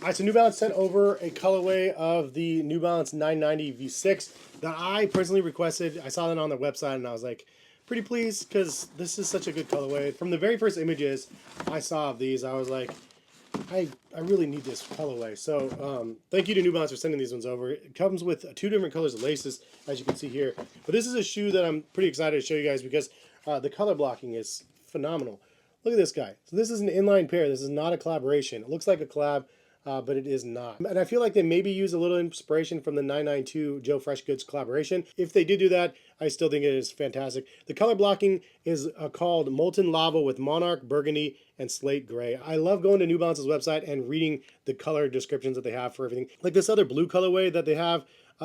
All right, so New Balance sent over a colorway of the New Balance 990v6 that I personally requested. I saw that on their website and I was like, pretty pleased because this is such a good colorway. From the very first images I saw of these, I was like, I really need this colorway. So thank you to New Balance for sending these ones over. It comes with two different colors of laces, as you can see here. But this is a shoe that I'm pretty excited to show you guys because the color blocking is phenomenal. Look at this guy. So this is an inline pair. This is not a collaboration. It looks like a collab, but it is not. And I feel like they maybe use a little inspiration from the 992 Joe Freshgoods collaboration. If they did do that, I still think it is fantastic. The color blocking is called Molten Lava with Monarch, Burgundy, and Slate Gray. I love going to New Balance's website and reading the color descriptions that they have for everything. Like this other blue colorway that they have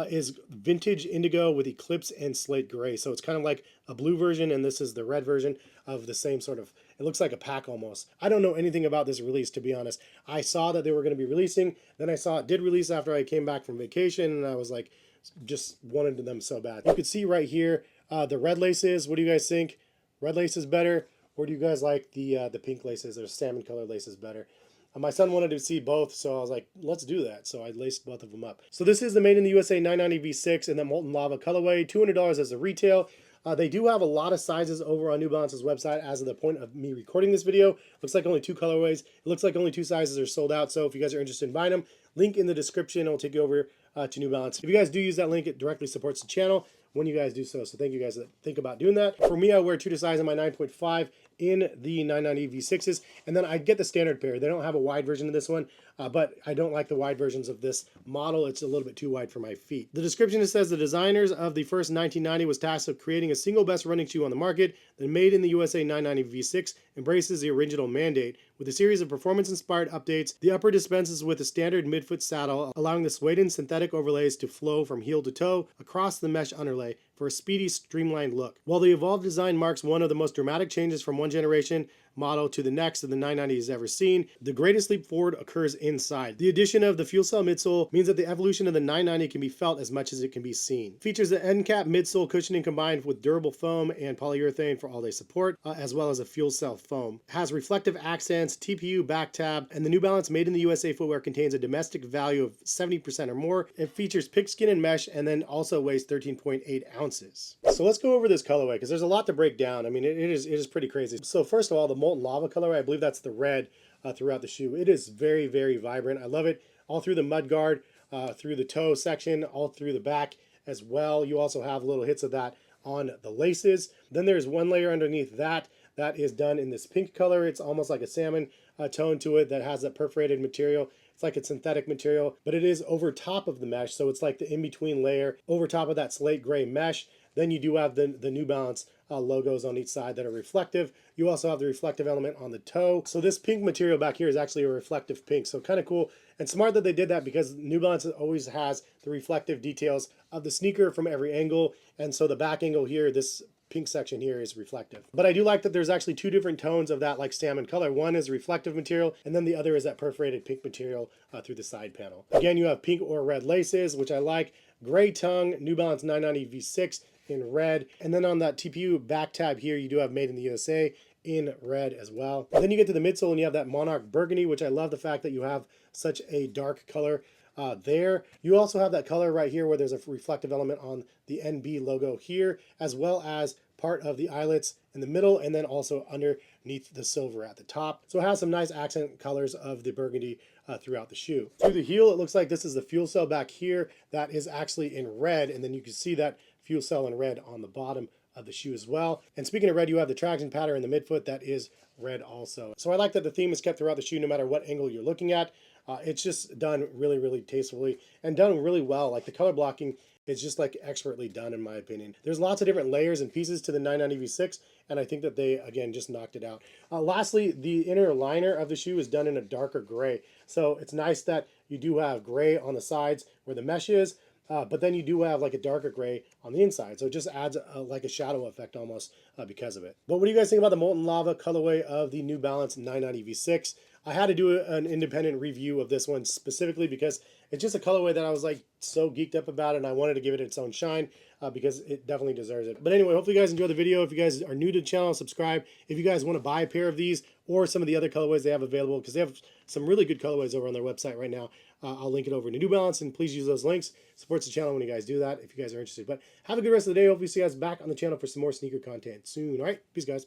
is Vintage Indigo with Eclipse and Slate Gray. So it's kind of like a blue version, and this is the red version of the same sort of, it looks like a pack almost. I don't know anything about this release, to be honest. I saw that they were going to be releasing, then I saw it did release after I came back from vacation, and I was like, just wanted them so bad. You can see right here, the red laces. What do you guys think? Red lace is better, or do you guys like the pink laces or salmon colored laces better? My son wanted to see both, so I was like, let's do that. So I laced both of them up. So this is the Made in the USA 990v6 in the Molten Lava colorway, $200 as a retail. They do have a lot of sizes over on New Balance's website as of the point of me recording this video. Looks like only 2 colorways. It looks like only 2 sizes are sold out. So if you guys are interested in buying them, link in the description. It'll take you over to New Balance. If you guys do use that link, it directly supports the channel when you guys do so. So thank you guys that think about doing that. For me, I wear 2 to size in my 9.5 in the 990 V6s, and then I get the standard pair. They don't have a wide version of this one, but I don't like the wide versions of this model. It's a little bit too wide for my feet. The description says the designers of the first 1990 was tasked with creating a single best running shoe on the market. The Made in the USA 990 V6 embraces the original mandate. With a series of performance-inspired updates, the upper dispenses with a standard midfoot saddle, allowing the suede synthetic overlays to flow from heel to toe across the mesh underlay for a speedy, streamlined look. While the evolved design marks one of the most dramatic changes from one generation model to the next that the 990 has ever seen, the greatest leap forward occurs inside. The addition of the fuel cell midsole means that the evolution of the 990 can be felt as much as it can be seen. It features the end cap midsole cushioning combined with durable foam and polyurethane for all-day support, as well as a fuel cell foam. It has reflective accents, TPU back tab, and the New Balance Made in the USA footwear contains a domestic value of 70% or more. It features pigskin and mesh, and then also weighs 13.8 ounces. So let's go over this colorway because there's a lot to break down. I mean, it is pretty crazy. So first of all, the Molten Lava colorway, I believe that's the red throughout the shoe. It is very, very vibrant. I love it all through the mud guard, through the toe section, all through the back as well. You also have little hits of that on the laces. Then there's one layer underneath that is done in this pink color. It's almost like a salmon tone to it that has that perforated material. It's like a synthetic material, but it is over top of the mesh. So it's like the in-between layer over top of that slate gray mesh. Then you do have the New Balance logos on each side that are reflective. You also have the reflective element on the toe. So this pink material back here is actually a reflective pink. So kind of cool and smart that they did that because New Balance always has the reflective details of the sneaker from every angle. And so the back angle here, this pink section here is reflective. But I do like that there's actually 2 different tones of that like salmon color. One is reflective material, and then the other is that perforated pink material through the side panel. Again, you have pink or red laces, which I like. Gray tongue, New Balance 990 V6 in red. And then on that TPU back tab here, you do have Made in the USA in red as well. And then you get to the midsole and you have that Monarch Burgundy, which I love the fact that you have such a dark color there. You also have that color right here where there's a reflective element on the NB logo here, as well as part of the eyelets in the middle, and then also underneath the silver at the top. So it has some nice accent colors of the burgundy throughout the shoe. Through the heel, it looks like this is the fuel cell back here that is actually in red, and then you can see that fuel cell in red on the bottom of the shoe as well. And speaking of red, you have the traction pattern in the midfoot that is red also. So I like that the theme is kept throughout the shoe no matter what angle you're looking at. It's just done really, really tastefully and done really well. Like the color blocking is just like expertly done in my opinion. There's lots of different layers and pieces to the 990 V6, and I think that they, again, just knocked it out. Lastly, the inner liner of the shoe is done in a darker gray. So it's nice that you do have gray on the sides where the mesh is, but then you do have like a darker gray on the inside. So it just adds like a shadow effect almost because of it. But what do you guys think about the Molten Lava colorway of the New Balance 990 V6? I had to do an independent review of this one specifically because it's just a colorway that I was like so geeked up about, and I wanted to give it its own shine because it definitely deserves it. But anyway, hopefully you guys enjoyed the video. If you guys are new to the channel, subscribe. If you guys want to buy a pair of these or some of the other colorways they have available, because they have some really good colorways over on their website right now. I'll link it over to New Balance, and please use those links. Supports the channel when you guys do that if you guys are interested. But have a good rest of the day. Hopefully see you guys back on the channel for some more sneaker content soon. All right, peace, guys.